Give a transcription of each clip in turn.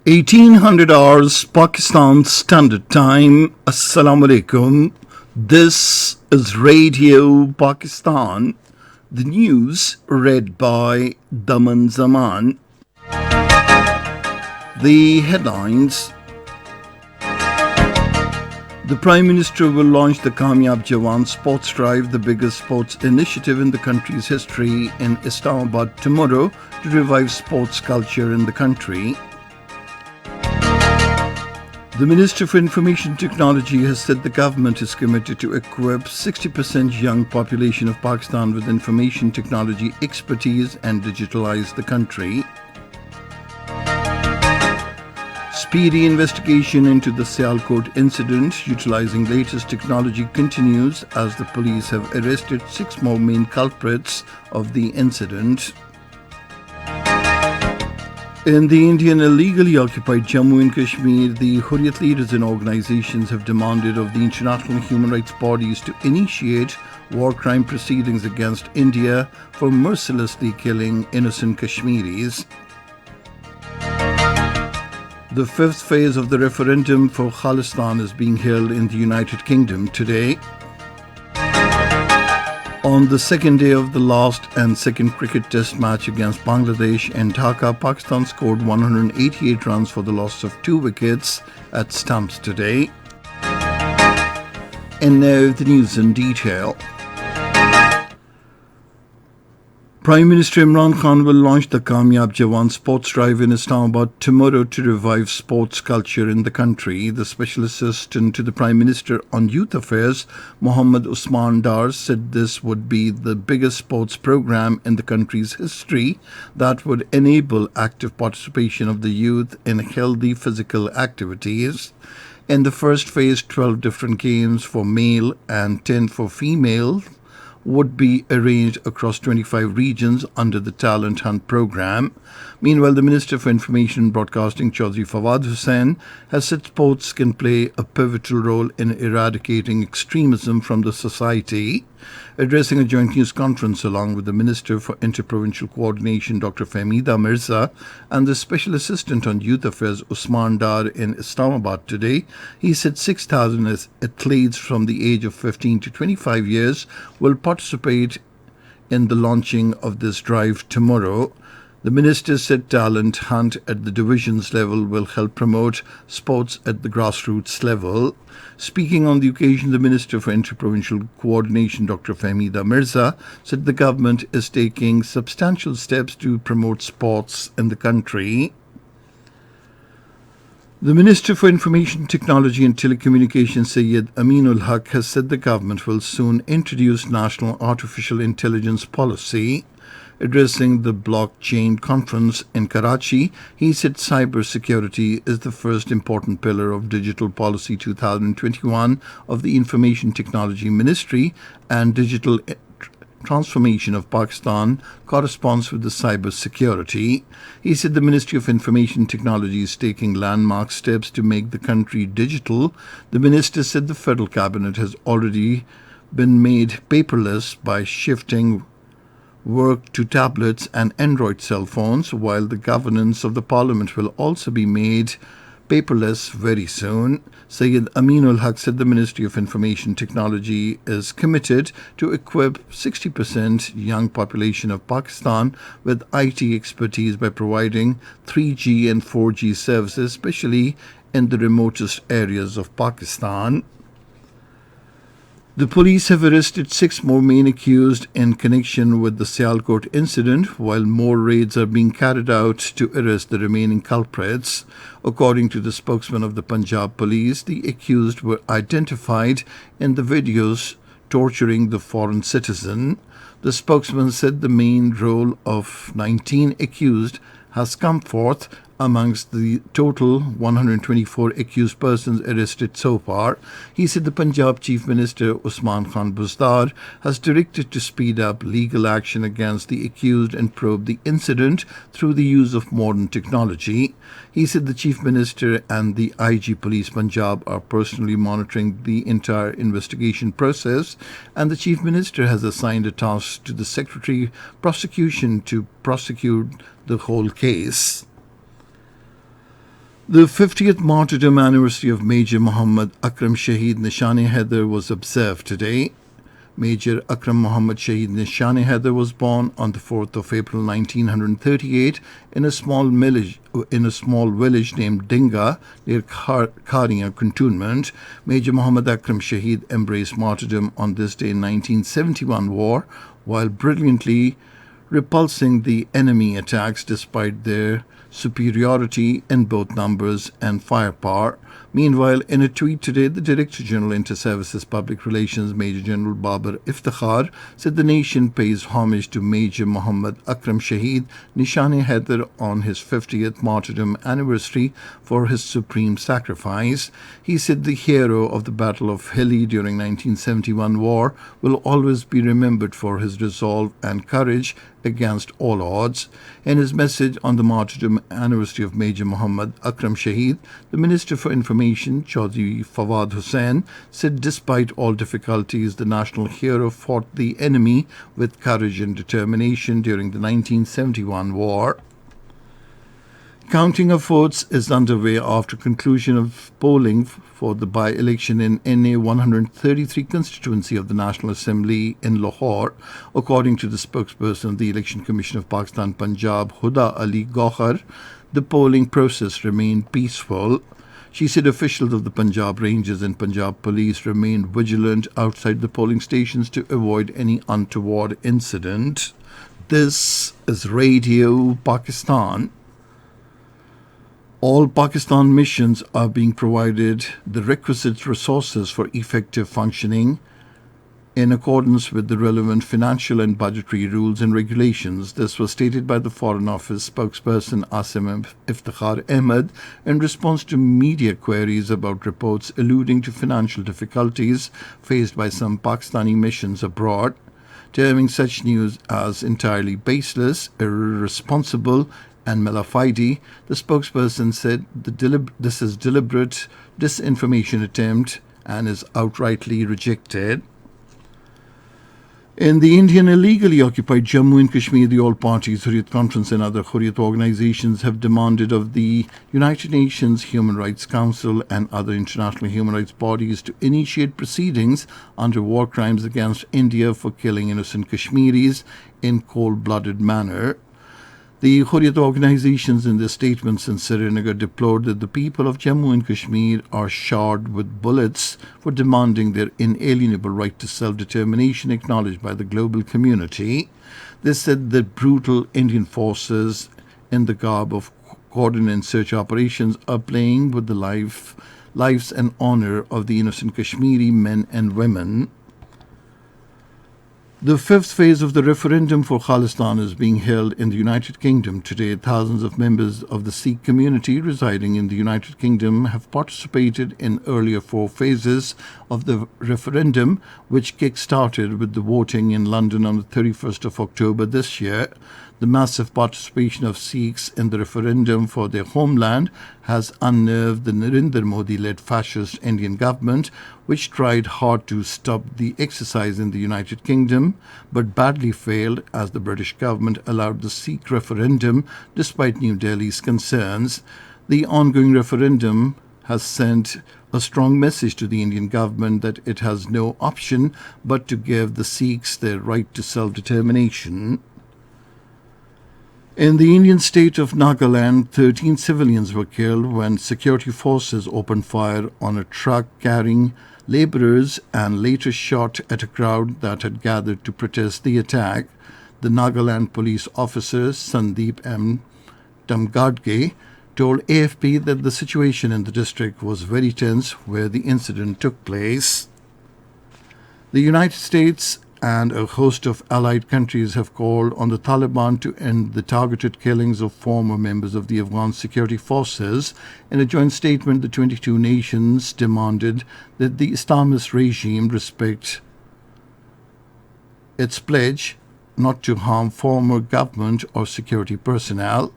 1800 hours Pakistan Standard Time. Assalamu alaikum. This is Radio Pakistan. The news read by Daman Zaman. The headlines. The Prime Minister will launch the Kamyab Jawan Sports Drive, the biggest sports initiative in the country's history, in Islamabad tomorrow to revive sports culture in the country. The Minister for Information Technology has said the government is committed to equip 60% young population of Pakistan with information technology expertise and digitalize the country. Speedy investigation into the Sialkot incident utilizing latest technology continues as the police have arrested 6 more main culprits of the incident. In the Indian illegally occupied Jammu and Kashmir, the Hurriyat leaders and organizations have demanded of the international human rights bodies to initiate war crime proceedings against India for mercilessly killing innocent Kashmiris. The 5th phase of the referendum for Khalistan is being held in the United Kingdom today. On the second day of the last and second cricket test match against Bangladesh in Dhaka, Pakistan scored 188 runs for the loss of 2 wickets at stumps today. And now the news in detail. Prime Minister Imran Khan will launch the Kamyab Jawan Sports Drive in Islamabad tomorrow to revive sports culture in the country. The Special Assistant to the Prime Minister on Youth Affairs, Mohammad Usman Dar, said this would be the biggest sports program in the country's history that would enable active participation of the youth in healthy physical activities. In the first phase, 12 different games for male and 10 for female would be arranged across 25 regions under the Talent Hunt program. Meanwhile, the Minister for Information and Broadcasting, Chaudhry Fawad Hussain, has said sports can play a pivotal role in eradicating extremism from the society. Addressing a joint news conference along with the Minister for Interprovincial Coordination, Dr. Fahmida Mirza, and the Special Assistant on Youth Affairs, Usman Dar, in Islamabad today, he said 6,000 athletes from the age of 15 to 25 years will participate in the launching of this drive tomorrow. The Minister said Talent Hunt at the divisions level will help promote sports at the grassroots level. Speaking on the occasion, the Minister for Interprovincial Coordination, Dr. Fahmida Mirza, said the government is taking substantial steps to promote sports in the country. The Minister for Information Technology and Telecommunications, Syed Aminul Haq, has said the government will soon introduce National Artificial Intelligence Policy. Addressing the blockchain conference in Karachi, he said cybersecurity is the first important pillar of Digital Policy 2021 of the Information Technology Ministry, and digital transformation of Pakistan corresponds with the cyber security. He said the Ministry of Information Technology is taking landmark steps to make the country digital. The minister said the federal cabinet has already been made paperless by shifting work to tablets and Android cell phones, while the governance of the parliament will also be made paperless very soon. Syed Aminul Haq said the Ministry of Information Technology is committed to equip 60% young population of Pakistan with IT expertise by providing 3G and 4G services, especially in the remotest areas of Pakistan. The police have arrested 6 more main accused in connection with the Sialkot incident, while more raids are being carried out to arrest the remaining culprits. According to the spokesman of the Punjab police, the accused were identified in the videos torturing the foreign citizen. The spokesman said the main role of 19 accused has come forth amongst the total 124 accused persons arrested so far. He said the Punjab Chief Minister Usman Khan Buzdar has directed to speed up legal action against the accused and probe the incident through the use of modern technology. He said the Chief Minister and the IG Police Punjab are personally monitoring the entire investigation process, and the Chief Minister has assigned a task to the Secretary Prosecution to prosecute the whole case. The 50th martyrdom anniversary of Major Muhammad Akram Shaheed Nishani-Haider was observed today. Major Akram Muhammad Shaheed Nishani-Haider was born on the 4th of April 1938 in a small village named Dinga near Kharia Cantonment. Major Muhammad Akram Shaheed embraced martyrdom on this day in 1971 war while brilliantly repulsing the enemy attacks despite their superiority in both numbers and firepower. Meanwhile, in a tweet today, the Director General Inter-Services Public Relations Major General Babar Iftikhar said the nation pays homage to Major Muhammad Akram Shaheed Nishani-Haider on his 50th martyrdom anniversary for his supreme sacrifice. He said the hero of the Battle of Hilli during 1971 war will always be remembered for his resolve and courage against all odds. In his message on the martyrdom anniversary of Major Muhammad Akram Shaheed, the Minister for Information, Chaudhry Fawad Hussain, said despite all difficulties, the national hero fought the enemy with courage and determination during the 1971 war. Counting of votes is underway after conclusion of polling for the by-election in NA 133 constituency of the National Assembly in Lahore. According to the spokesperson of the Election Commission of Pakistan Punjab, Huda Ali Gauhar, the polling process remained peaceful. She said officials of the Punjab Rangers and Punjab Police remained vigilant outside the polling stations to avoid any untoward incident. This is Radio Pakistan. All Pakistan missions are being provided the requisite resources for effective functioning in accordance with the relevant financial and budgetary rules and regulations. This was stated by the Foreign Office spokesperson Asim Iftikhar Ahmed in response to media queries about reports alluding to financial difficulties faced by some Pakistani missions abroad, terming such news as entirely baseless, irresponsible and mala fide. The spokesperson said this is deliberate disinformation attempt and is outrightly rejected. In the Indian illegally occupied Jammu and Kashmir, the All Parties Hurriyat Conference and other Hurriyat organizations have demanded of the United Nations Human Rights Council and other international human rights bodies to initiate proceedings under war crimes against India for killing innocent Kashmiris in cold-blooded manner. The Hurriyat organizations in their statements in Srinagar deplored that the people of Jammu and Kashmir are showered with bullets for demanding their inalienable right to self-determination acknowledged by the global community. They said that brutal Indian forces in the garb of coordinated search operations are playing with the lives and honor of the innocent Kashmiri men and women. The fifth phase of the referendum for Khalistan is being held in the United Kingdom today. Thousands of members of the Sikh community residing in the United Kingdom have participated in earlier four phases of the referendum, which kick-started with the voting in London on the 31st of October this year. The massive participation of Sikhs in the referendum for their homeland has unnerved the Narendra Modi-led fascist Indian government, which tried hard to stop the exercise in the United Kingdom, but badly failed as the British government allowed the Sikh referendum despite New Delhi's concerns. The ongoing referendum has sent a strong message to the Indian government that it has no option but to give the Sikhs their right to self-determination. In the Indian state of Nagaland, 13 civilians were killed when security forces opened fire on a truck carrying laborers and later shot at a crowd that had gathered to protest the attack. The Nagaland police officer Sandeep M. Tamgadge told AFP that the situation in the district was very tense where the incident took place. The United States and a host of allied countries have called on the Taliban to end the targeted killings of former members of the Afghan security forces. In a joint statement, the 22 nations demanded that the Islamist regime respect its pledge not to harm former government or security personnel.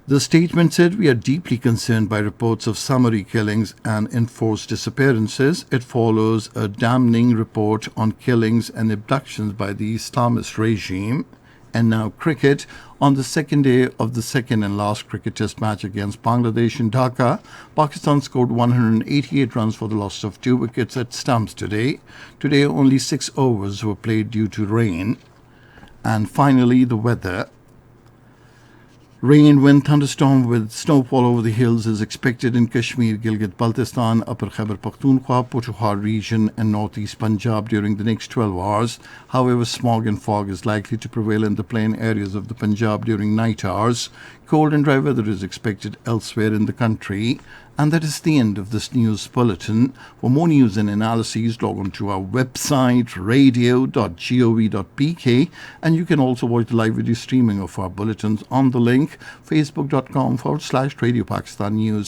The statement said, "We are deeply concerned by reports of summary killings and enforced disappearances. It follows a damning report on killings and abductions by the Islamist regime." And now cricket. On the second day of the second and last cricket test match against Bangladesh in Dhaka, Pakistan scored 188 runs for the loss of 2 wickets at stumps today. Today only 6 overs were played due to rain. And finally, the weather. Rain, wind, thunderstorm with snowfall over the hills is expected in Kashmir, Gilgit-Baltistan, Upper Khyber Pakhtunkhwa, Potohar region and northeast Punjab during the next 12 hours. However, smog and fog is likely to prevail in the plain areas of the Punjab during night hours. Cold and dry weather is expected elsewhere in the country. And that is the end of this news bulletin. For more news and analyses, log on to our website, radio.gov.pk, and you can also watch the live video streaming of our bulletins on the link facebook.com/Radio Pakistan News.